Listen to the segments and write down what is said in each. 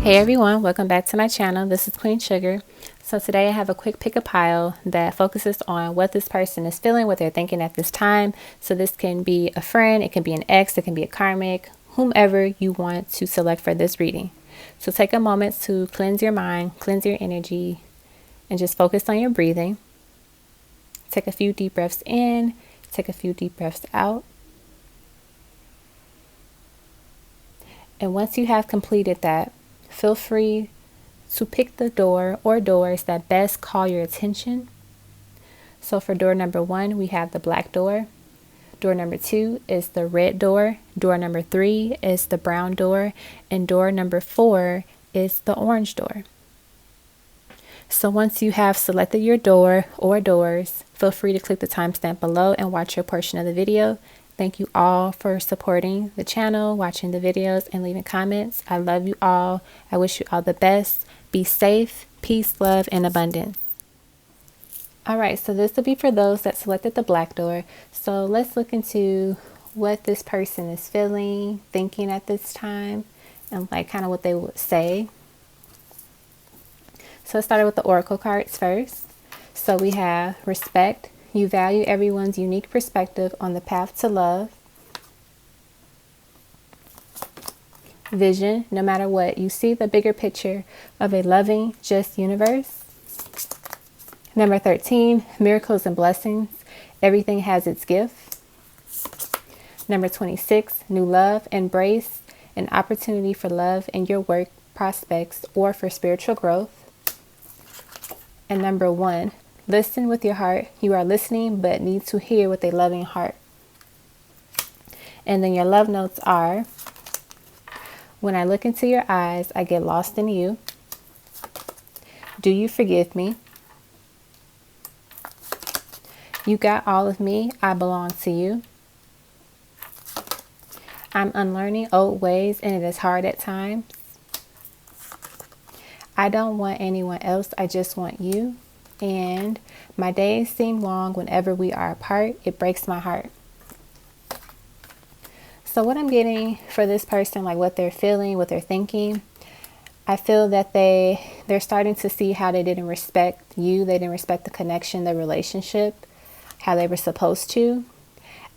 Hey everyone, welcome back to my channel. This is Queen Sugar. So today I have a quick pick a pile that focuses on what this person is feeling, what they're thinking at this time. So this can be a friend, it can be an ex, it can be a karmic, whomever you want to select for this reading. So take a moment to cleanse your mind, cleanse your energy, and just focus on your breathing. Take a few deep breaths in, take a few deep breaths out. And once you have completed that, feel free to pick the door or doors that best call your attention. So for door number 1, we have the black door. Door number 2 is the red door. Door number 3 is the brown door. And door number 4 is the orange door. So once you have selected your door or doors, feel free to click the timestamp below and watch your portion of the video. Thank you all for supporting the channel, watching the videos, and leaving comments. I love you all. I wish you all the best. Be safe, peace, love, and abundance. All right, so this will be for those that selected the black door. So let's look into what this person is feeling, thinking at this time, and like kind of what they would say. So let's start with the oracle cards first. So we have respect. You value everyone's unique perspective on the path to love. Vision, no matter what, you see the bigger picture of a loving, just universe. Number 13, miracles and blessings. Everything has its gift. Number 26, new love, embrace an opportunity for love in your work prospects or for spiritual growth. And number 1, listen with your heart. You are listening, but need to hear with a loving heart. And then your love notes are, when I look into your eyes, I get lost in you. Do you forgive me? You got all of me. I belong to you. I'm unlearning old ways, and it is hard at times. I don't want anyone else. I just want you. And my days seem long whenever we are apart. It breaks my heart. So what I'm getting for this person, like what they're feeling, what they're thinking, I feel that they're starting to see how they didn't respect you. They didn't respect the connection, the relationship, how they were supposed to.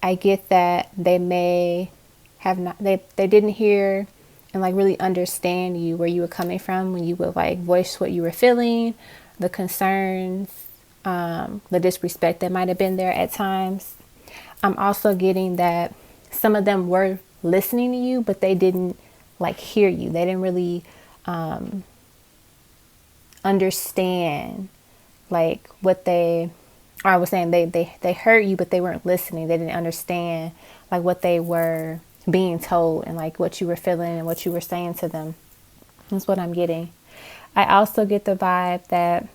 I get that they may have not, they didn't hear and like really understand you, where you were coming from when you would like voice what you were feeling, the concerns, the disrespect that might have been there at times. I'm also getting that some of them were listening to you, but they didn't like hear you. They didn't really understand like what I was saying they heard you, but they weren't listening. They didn't understand like what they were being told and like what you were feeling and what you were saying to them. That's what I'm getting. I also get the vibe that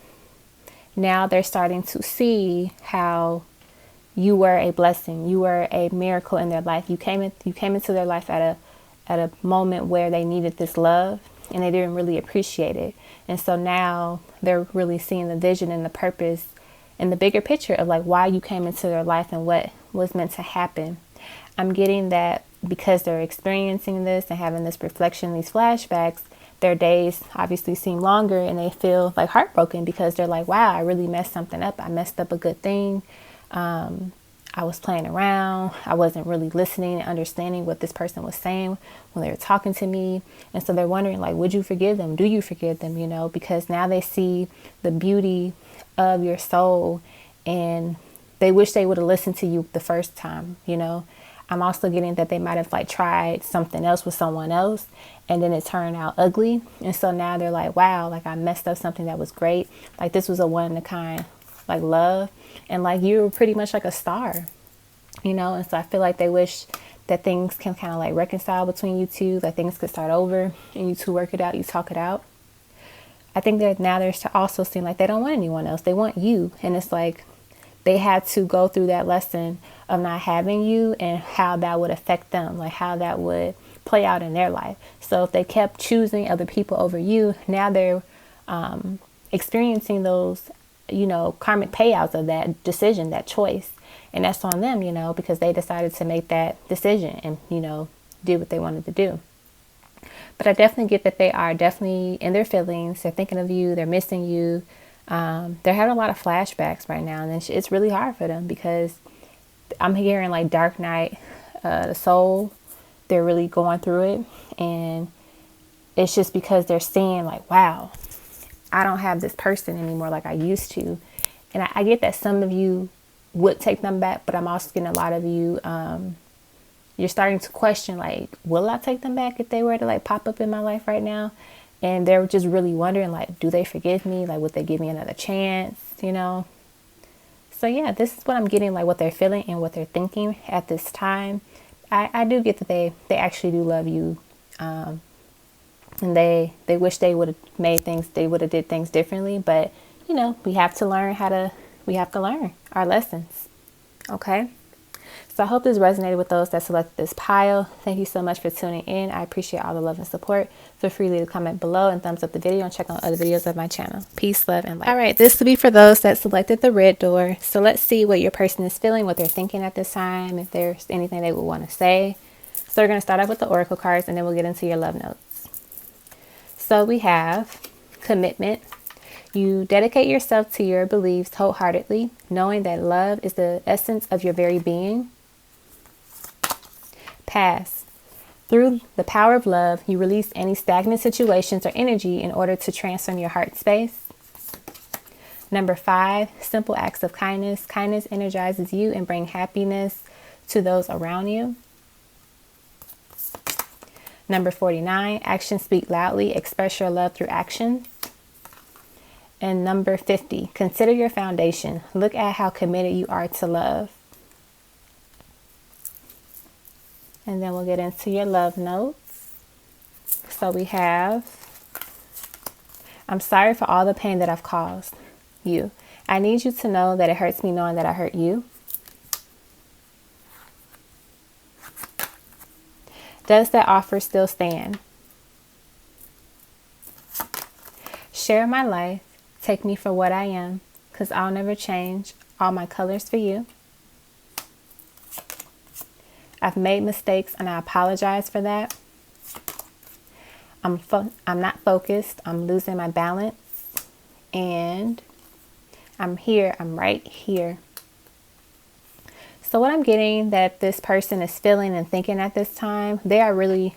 now they're starting to see how you were a blessing. You were a miracle in their life. You came into their life at a moment where they needed this love and they didn't really appreciate it. And so now they're really seeing the vision and the purpose and the bigger picture of like why you came into their life and what was meant to happen. I'm getting that because they're experiencing this and having this reflection, these flashbacks, their days obviously seem longer and they feel like heartbroken because they're like, wow, I really messed something up. I messed up a good thing. I was playing around. I wasn't really listening and understanding what this person was saying when they were talking to me. And so they're wondering, like, would you forgive them? Do you forgive them? You know, because now they see the beauty of your soul and they wish they would have listened to you the first time, you know. I'm also getting that they might have like tried something else with someone else and then it turned out ugly. And so now they're like, wow, like I messed up something that was great. Like this was a one of a kind, like love. And like you were pretty much like a star, you know. And so I feel like they wish that things can kind of like reconcile between you two, that things could start over and you two work it out, you talk it out. I think that now they're also seeing like they don't want anyone else. They want you. And it's like they had to go through that lesson of not having you and how that would affect them, like how that would play out in their life. So if they kept choosing other people over you, now they're experiencing those, you know, karmic payouts of that decision, that choice. And that's on them, you know, because they decided to make that decision and, you know, do what they wanted to do. But I definitely get that they are definitely in their feelings. They're thinking of you. They're missing you. They're having a lot of flashbacks right now. And it's really hard for them because I'm hearing like Dark Night, the soul. They're really going through it. And it's just because they're seeing like, wow, I don't have this person anymore like I used to. And I get that some of you would take them back, but I'm also getting a lot of you, you're starting to question, like, will I take them back if they were to like pop up in my life right now? And they're just really wondering, like, do they forgive me? Like, would they give me another chance? You know? So yeah, this is what I'm getting, like what they're feeling and what they're thinking at this time. I do get that they actually do love you. And they wish they would have they would have did things differently. But, you know, we have to learn our lessons. Okay. So I hope this resonated with those that selected this pile. Thank you so much for tuning in. I appreciate all the love and support. Feel free to leave a comment below and thumbs up the video and check out other videos of my channel. Peace, love, and light. All right, this will be for those that selected the red door. So let's see what your person is feeling, what they're thinking at this time, if there's anything they would want to say. So we're going to start off with the oracle cards and then we'll get into your love notes. So we have commitment. You dedicate yourself to your beliefs wholeheartedly, knowing that love is the essence of your very being. Pass. Through the power of love, you release any stagnant situations or energy in order to transform your heart space. Number 5, simple acts of kindness. Kindness energizes you and brings happiness to those around you. Number 49, actions speak loudly. Express your love through action. And number 50, consider your foundation. Look at how committed you are to love. And then we'll get into your love notes. So we have, I'm sorry for all the pain that I've caused you. I need you to know that it hurts me knowing that I hurt you. Does that offer still stand? Share my life. Take me for what I am, because I'll never change all my colors for you. I've made mistakes and I apologize for that. I'm not focused. I'm losing my balance. And I'm here. I'm right here. So what I'm getting that this person is feeling and thinking at this time, they are really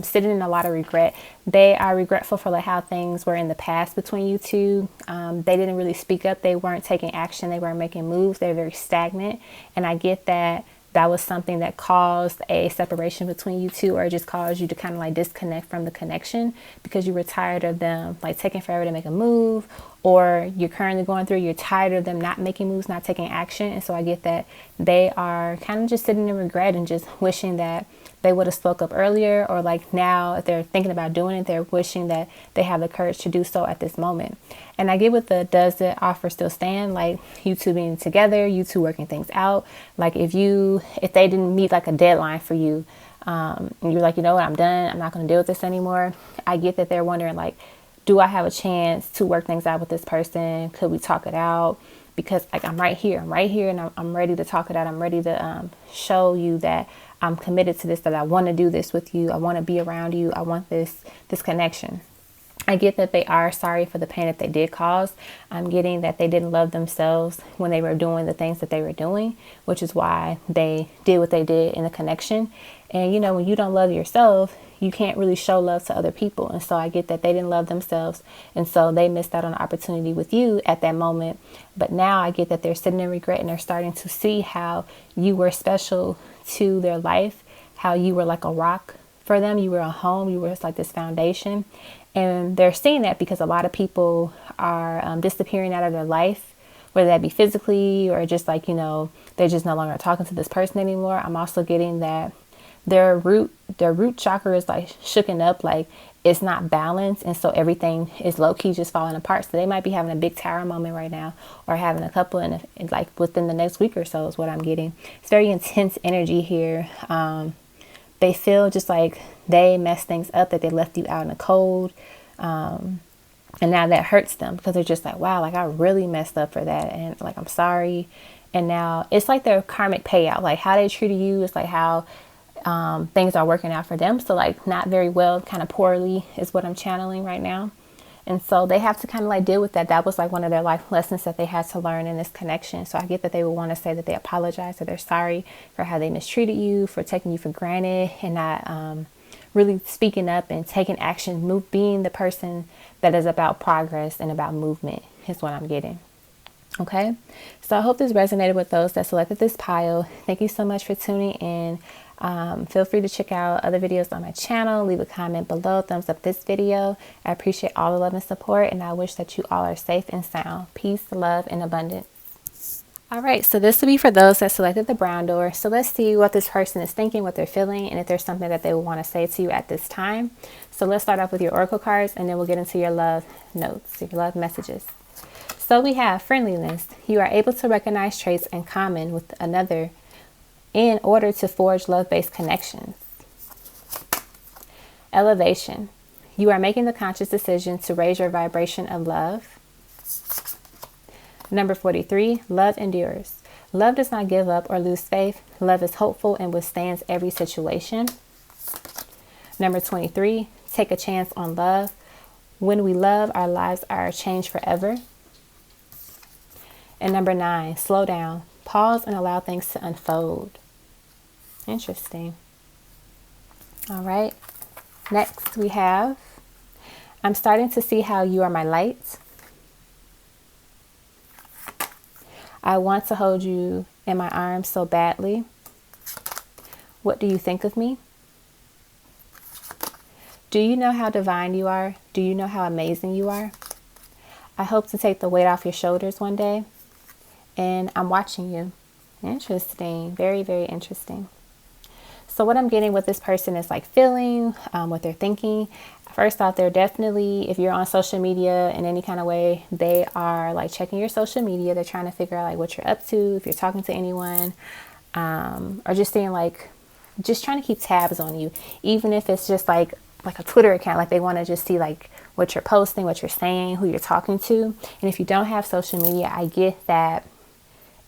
sitting in a lot of regret. They are regretful for like how things were in the past between you two. They didn't really speak up. They weren't taking action. They weren't making moves. They're very stagnant. And I get that that was something that caused a separation between you two, or just caused you to kind of like disconnect from the connection because you were tired of them like taking forever to make a move, or you're currently going through, you're tired of them not making moves, not taking action. And so I get that they are kind of just sitting in regret and just wishing that they would have spoke up earlier, or like now if they're thinking about doing it, they're wishing that they have the courage to do so at this moment. And I get with the does the offer still stand, like you two being together, you two working things out. Like if they didn't meet like a deadline for you, and you're like, you know what, I'm done, I'm not going to deal with this anymore. I get that they're wondering like, do I have a chance to work things out with this person? Could we talk it out? Because like I'm right here, and I'm ready to talk it out. I'm ready to show you that I'm committed to this, that I want to do this with you. I want to be around you. I want this connection. I get that they are sorry for the pain that they did cause. I'm getting that they didn't love themselves when they were doing the things that they were doing, which is why they did what they did in the connection. And, you know, when you don't love yourself, you can't really show love to other people. And so I get that they didn't love themselves. And so they missed out on the opportunity with you at that moment. But now I get that they're sitting in regret and they're starting to see how you were special to their life, how you were like a rock for them. You were a home. You were like this foundation. And they're seeing that because a lot of people are disappearing out of their life, whether that be physically or just like, you know, they're just no longer talking to this person anymore. I'm also getting that their root chakra is like shooken up, like it's not balanced. And so everything is low key just falling apart. So they might be having a big tower moment right now, or having a couple in like within the next week or so is what I'm getting. It's very intense energy here. They feel just like they messed things up, that they left you out in the cold. And now that hurts them because they're just like, wow, like I really messed up for that. And like, I'm sorry. And now it's like their karmic payout, like how they treated you. It's like how things are working out for them. So like not very well, kind of poorly is what I'm channeling right now. And so they have to kind of like deal with that. That was like one of their life lessons that they had to learn in this connection. So I get that they would want to say that they apologize or they're sorry for how they mistreated you, for taking you for granted, and not really speaking up and taking action, being the person that is about progress and about movement is what I'm getting. Okay, so I hope this resonated with those that selected this pile. Thank you so much for tuning in. Feel free to check out other videos on my channel. Leave a comment below. Thumbs up this video. I appreciate all the love and support, and I wish that you all are safe and sound. Peace, love, and abundance. All right, so this will be for those that selected the brown door. So let's see what this person is thinking, what they're feeling, and if there's something that they will want to say to you at this time. So let's start off with your oracle cards, and then we'll get into your love notes, your love messages. So we have friendliness. You are able to recognize traits in common with another in order to forge love-based connections. Elevation. You are making the conscious decision to raise your vibration of love. Number 43, love endures. Love does not give up or lose faith. Love is hopeful and withstands every situation. Number 23, take a chance on love. When we love, our lives are changed forever. And number 9, slow down. Pause and allow things to unfold. Interesting. All right. Next we have, I'm starting to see how you are my light. I want to hold you in my arms so badly. What do you think of me? Do you know how divine you are? Do you know how amazing you are? I hope to take the weight off your shoulders one day. And I'm watching you. Interesting. Very, very interesting. So what I'm getting with this person is like feeling, what they're thinking. First off, they're definitely, if you're on social media in any kind of way, they are like checking your social media. They're trying to figure out like what you're up to, if you're talking to anyone, or just seeing like, just trying to keep tabs on you. Even if it's just like a Twitter account, like they want to just see like what you're posting, what you're saying, who you're talking to. And if you don't have social media, I get that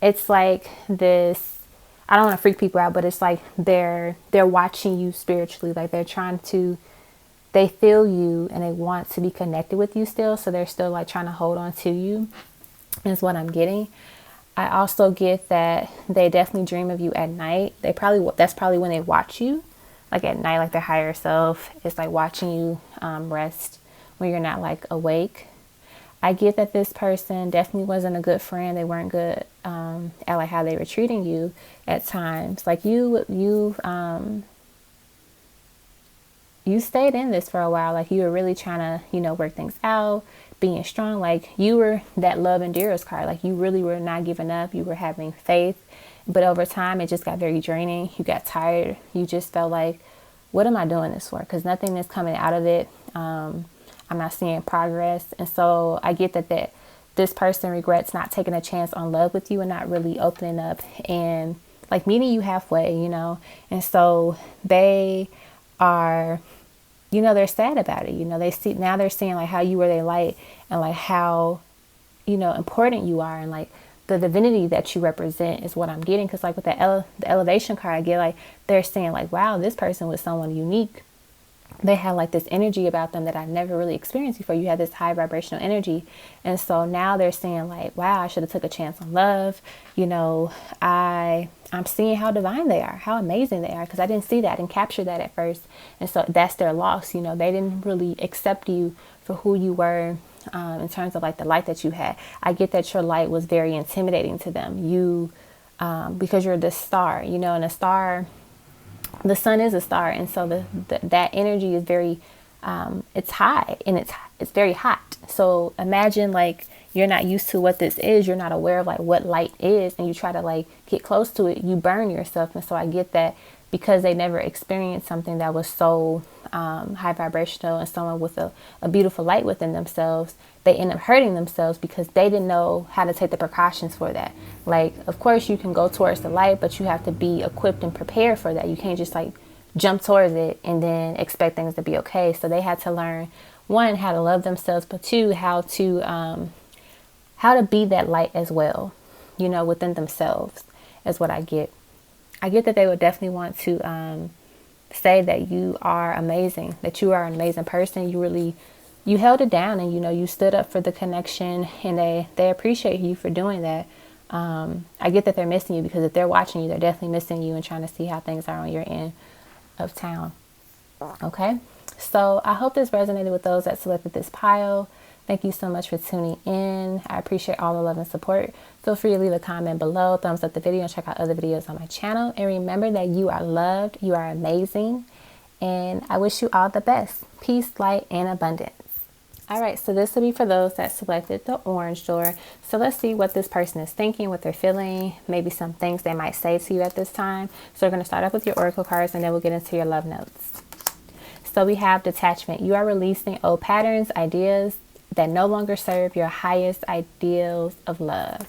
it's like this, I don't want to freak people out, but it's like they're watching you spiritually. Like they feel you and they want to be connected with you still. So they're still like trying to hold on to you is what I'm getting. I also get that they definitely dream of you at night. That's probably when they watch you, like at night, like their higher self is like watching you rest when you're not like awake. I get that this person definitely wasn't a good friend. They weren't good at like how they were treating you at times. Like you stayed in this for a while. Like you were really trying to, work things out, being strong. Like you were that love endurance card. Like you really were not giving up. You were having faith. But over time, it just got very draining. You got tired. You just felt like, what am I doing this for? Because nothing is coming out of it. I'm not seeing progress. And so I get that this person regrets not taking a chance on love with you and not really opening up and like meeting you halfway, And so they are, they're sad about it. They're seeing like how you were their light and like how, important you are and like the divinity that you represent is what I'm getting. Because like with the elevation card, I get like they're saying like, wow, this person was someone unique. They had like this energy about them that I've never really experienced before. You had this high vibrational energy. And so now they're saying like, wow, I should have took a chance on love. I'm seeing how divine they are, how amazing they are, because I didn't see that and capture that at first. And so that's their loss. They didn't really accept you for who you were in terms of like the light that you had. I get that your light was very intimidating to them. Because you're this star, and a star, the sun is a star, and so that energy is very, it's high and it's very hot. So imagine like you're not used to what this is, you're not aware of like what light is, and you try to like get close to it, you burn yourself. And so I get that because they never experienced something that was so high vibrational and someone with a beautiful light within themselves, they end up hurting themselves because they didn't know how to take the precautions for that. Like, of course you can go towards the light, but you have to be equipped and prepared for that. You can't just like jump towards it and then expect things to be okay. So they had to learn, one, how to love themselves, but two, how to be that light as well, within themselves is what I get. I get that they would definitely want to say that you are amazing, that you are an amazing person. You held it down, and you stood up for the connection, and they appreciate you for doing that. I get that they're missing you, because if they're watching you, they're definitely missing you and trying to see how things are on your end of town. Okay, so I hope this resonated with those that selected this pile. Thank you so much for tuning in. I appreciate all the love and support. Feel free to leave a comment below, thumbs up the video, and check out other videos on my channel. And remember that you are loved, you are amazing, and I wish you all the best. Peace, light, and abundance. All right, so this will be for those that selected the orange door. So let's see what this person is thinking, what they're feeling, maybe some things they might say to you at this time. So we're going to start off with your oracle cards, and then we'll get into your love notes. So we have detachment. You are releasing old patterns, ideas that no longer serve your highest ideals of love.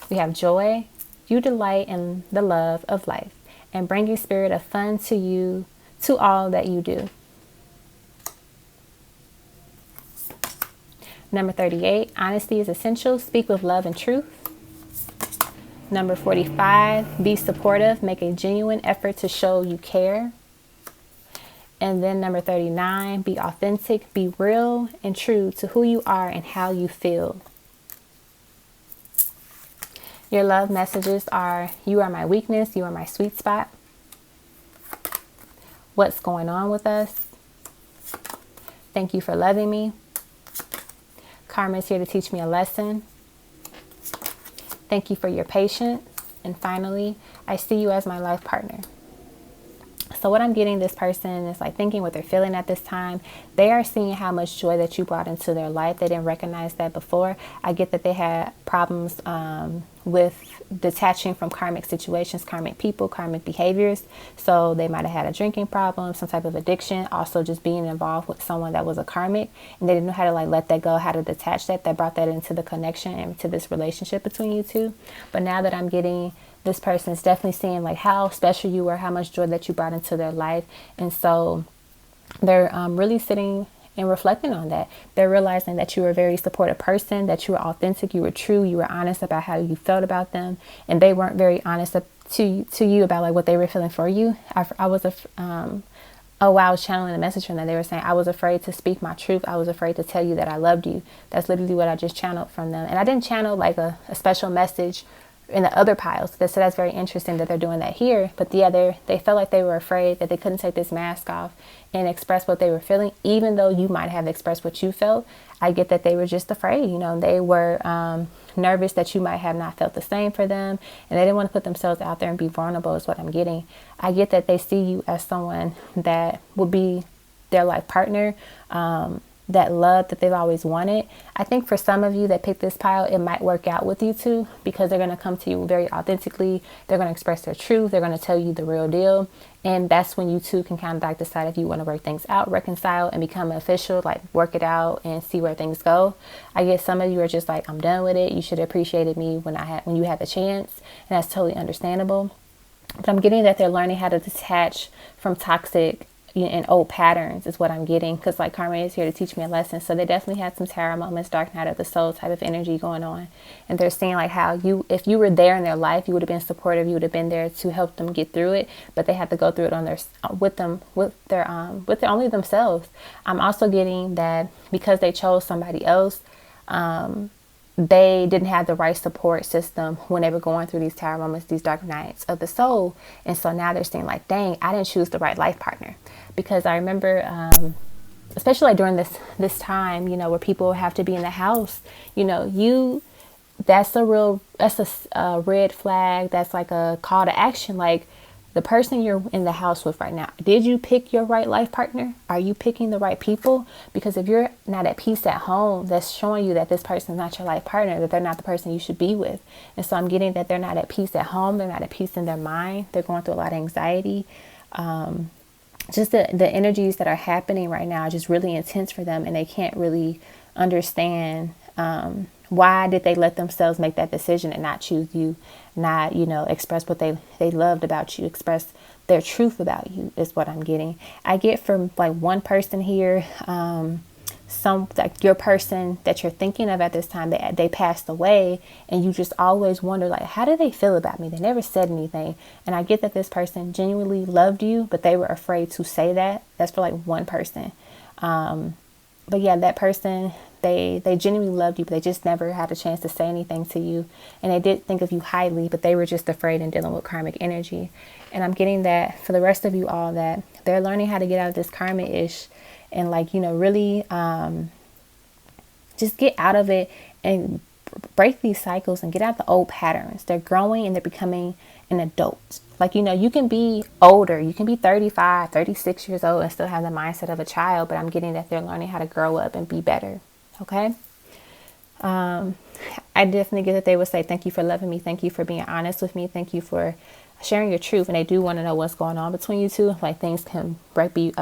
We have joy. You delight in the love of life and bring a spirit of fun to you, to all that you do. Number 38, honesty is essential. Speak with love and truth. Number 45, be supportive. Make a genuine effort to show you care. And then number 39, be authentic. Be real and true to who you are and how you feel. Your love messages are, you are my weakness. You are my sweet spot. What's going on with us? Thank you for loving me. Karma is here to teach me a lesson. Thank you for your patience. And finally, I see you as my life partner. So what I'm getting, this person is like thinking what they're feeling at this time. They are seeing how much joy that you brought into their life. They didn't recognize that before. I get that they had problems with detaching from karmic situations, karmic people, karmic behaviors. So they might have had a drinking problem, some type of addiction, also just being involved with someone that was a karmic, and they didn't know how to let that go, how to detach that. That brought that into the connection and to this relationship between you two. But now that I'm getting, this person is definitely seeing how special you were, how much joy that you brought into their life. And so they're really sitting and reflecting on that. They're realizing that you were a very supportive person, that you were authentic, you were true, you were honest about how you felt about them. And they weren't very honest to you about what they were feeling for you. I was I was channeling a message from them. They were saying, I was afraid to speak my truth. I was afraid to tell you that I loved you. That's literally what I just channeled from them. And I didn't channel a special message in the other piles. So that's very interesting that they're doing that here. But yeah, they felt like they were afraid that they couldn't take this mask off and express what they were feeling, even though you might have expressed what you felt. I get that they were just afraid. They were nervous that you might have not felt the same for them, and they didn't want to put themselves out there and be vulnerable is what I'm getting. I get that they see you as someone that will be their life partner, that love that they've always wanted. I think for some of you that picked this pile, it might work out with you too, because they're going to come to you very authentically. They're going to express their truth. They're going to tell you the real deal. And that's when you two can kind of decide if you want to work things out, reconcile, and become official, work it out and see where things go. I guess some of you are just I'm done with it. You should have appreciated me when you had the chance. And that's totally understandable. But I'm getting that they're learning how to detach from toxic and old patterns is what I'm getting, because karma is here to teach me a lesson. So they definitely had some tarot moments, dark night of the soul type of energy going on, and they're seeing how if you were there in their life, you would have been supportive, you would have been there to help them get through it, but they had to go through it with only themselves. I'm also getting that because they chose somebody else, they didn't have the right support system when they were going through these tarot moments, these dark nights of the soul. And so now they're saying dang, I didn't choose the right life partner. Because I remember, especially during this time, where people have to be in the house, that's a red flag. That's a call to action. The person you're in the house with right now, did you pick your right life partner? Are you picking the right people? Because if you're not at peace at home, that's showing you that this person is not your life partner, that they're not the person you should be with. And so I'm getting that they're not at peace at home. They're not at peace in their mind. They're going through a lot of anxiety. Just the energies that are happening right now are just really intense for them. And they can't really understand why did they let themselves make that decision and not choose you, not, express what they loved about you, express their truth about you is what I'm getting. I get from one person here like your person that you're thinking of at this time, they passed away, and you just always wonder, like, how do they feel about me? They never said anything. And I get that this person genuinely loved you, but they were afraid to say that. That's for like one person. But yeah, that person, they genuinely loved you, but they just never had a chance to say anything to you. And they did think of you highly, but they were just afraid and dealing with karmic energy. And I'm getting that for the rest of you all, that they're learning how to get out of this karma-ish and, like, you know, really just get out of it and break these cycles and get out the old patterns. They're growing and they're becoming an adult. Like, you know, you can be older, you can be 35, 36 years old and still have the mindset of a child, but I'm getting that they're learning how to grow up and be better. Okay. I definitely get that they would say, thank you for loving me. Thank you for being honest with me. Thank you for sharing your truth. And they do want to know what's going on between you two. Like, things can be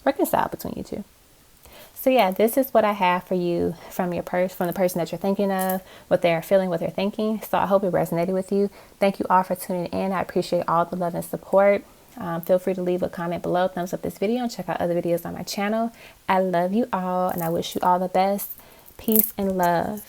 reconciled between you two. So yeah, this is what I have for you from your from the person that you're thinking of, what they're feeling, what they're thinking. So I hope it resonated with you. Thank you all for tuning in. I appreciate all the love and support. Feel free to leave a comment below, thumbs up this video, and check out other videos on my channel. I love you all, and I wish you all the best. Peace and love.